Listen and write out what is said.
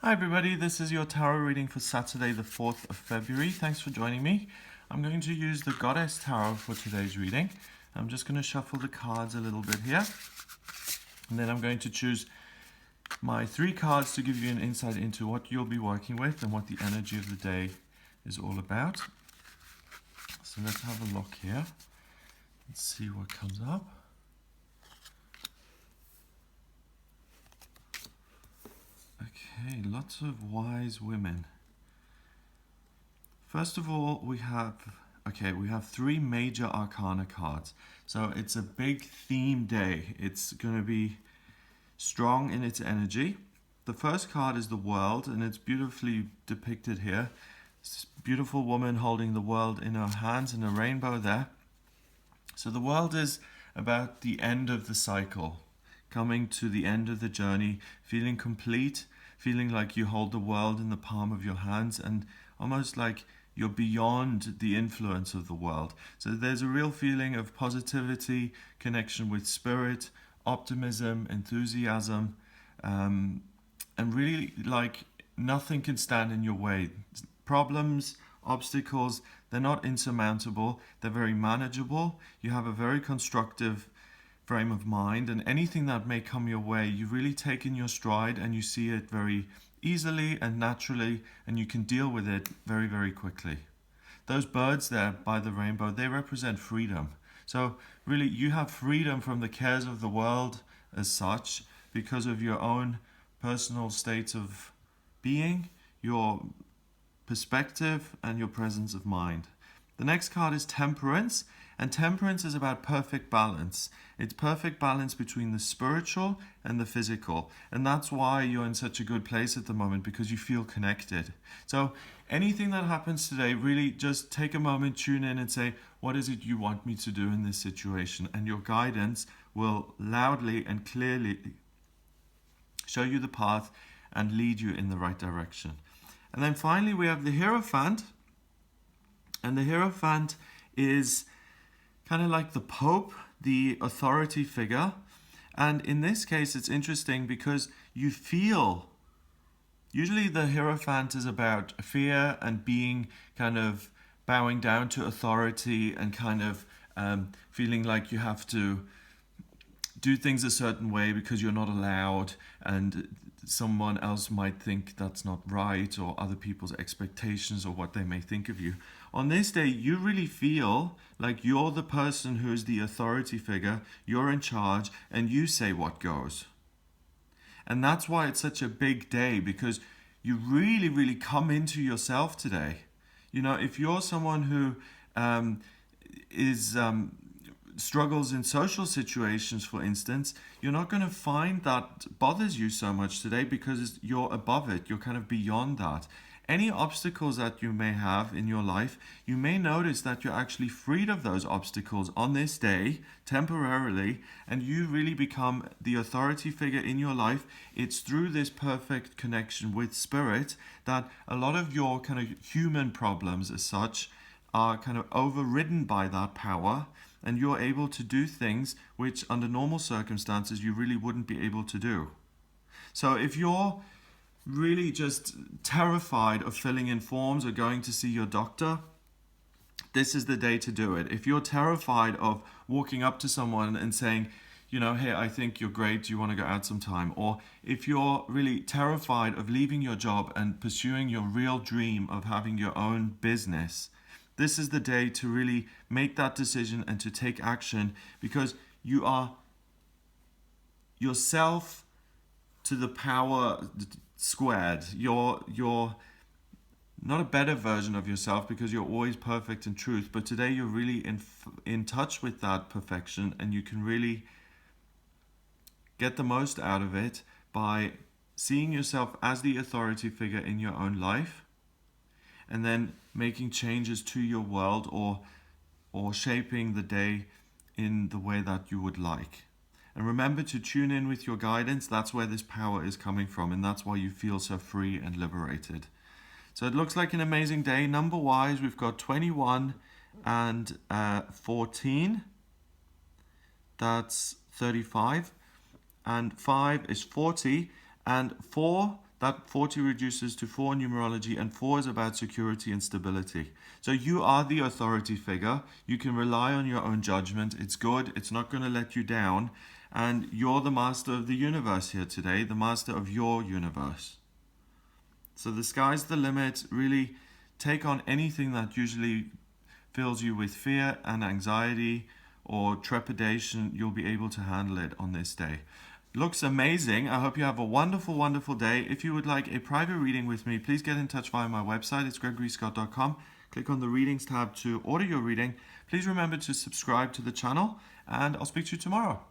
Hi everybody, this is your tarot reading for Saturday the 4th of February. Thanks for joining me. I'm going to use the Goddess Tarot for today's reading. I'm just going to shuffle the cards a little bit here. And then I'm going to choose my 3 cards to give you an insight into what you'll be working with and what the energy of the day is all about. So let's have a look here. Let's see what comes up. Okay, lots of wise women. First of all, we have 3 major arcana cards. So it's a big theme day. It's going to be strong in its energy. The first card is the world, and it's beautifully depicted here. This beautiful woman holding the world in her hands and a rainbow there. So the world is about the end of the cycle, coming to the end of the journey, feeling complete, feeling like you hold the world in the palm of your hands and almost like you're beyond the influence of the world. So there's a real feeling of positivity, connection with spirit, optimism, enthusiasm, and really like nothing can stand in your way. Problems, obstacles, they're not insurmountable, they're very manageable. You have a very constructive frame of mind, and anything that may come your way, you really take in your stride and you see it very easily and naturally, and you can deal with it very, very quickly. Those birds there by the rainbow, they represent freedom. So really you have freedom from the cares of the world as such because of your own personal state of being, your perspective and your presence of mind. The next card is Temperance, and Temperance is about perfect balance. It's perfect balance between the spiritual and the physical, and that's why you're in such a good place at the moment, because you feel connected. So anything that happens today, really just take a moment, tune in and say, what is it you want me to do in this situation? And your guidance will loudly and clearly show you the path and lead you in the right direction. And then finally we have the Hierophant, and the Hierophant is kind of like the Pope, the authority figure. And in this case, it's interesting because you feel, usually the Hierophant is about fear and being kind of bowing down to authority and kind of feeling like you have to do things a certain way because you're not allowed and someone else might think that's not right, or other people's expectations or what they may think of you. On this day, you really feel like you're the person who is the authority figure, you're in charge, and you say what goes. And that's why it's such a big day, because you really, really come into yourself today. You know, if you're someone who struggles in social situations, for instance, you're not going to find that bothers you so much today because you're above it. You're kind of beyond that. Any obstacles that you may have in your life, you may notice that you're actually freed of those obstacles on this day, temporarily, and you really become the authority figure in your life. It's through this perfect connection with spirit that a lot of your kind of human problems as such are kind of overridden by that power, and you're able to do things which under normal circumstances you really wouldn't be able to do. So if you're really just terrified of filling in forms or going to see your doctor, this is the day to do it. If you're terrified of walking up to someone and saying, you know, hey, I think you're great, do you want to go out sometime? Or if you're really terrified of leaving your job and pursuing your real dream of having your own business, this is the day to really make that decision and to take action, because you are yourself to the power squared. You're not a better version of yourself because you're always perfect in truth, but today you're really in touch with that perfection, and you can really get the most out of it by seeing yourself as the authority figure in your own life, and then making changes to your world or shaping the day in the way that you would like. And remember to tune in with your guidance. That's where this power is coming from, and that's why you feel so free and liberated. So it looks like an amazing day. Number-wise, we've got 21 and 14. That's 35. And 5 is 40. And 4, That 40 reduces to 4 in numerology, and 4 is about security and stability. So you are the authority figure. You can rely on your own judgment. It's good. It's not going to let you down. And you're the master of the universe here today, the master of your universe. So the sky's the limit. Really take on anything that usually fills you with fear and anxiety or trepidation. You'll be able to handle it on this day. Looks amazing. I hope you have a wonderful, wonderful day. If you would like a private reading with me, please get in touch via my website. It's gregoryscott.com. Click on the readings tab to order your reading. Please remember to subscribe to the channel, and I'll speak to you tomorrow.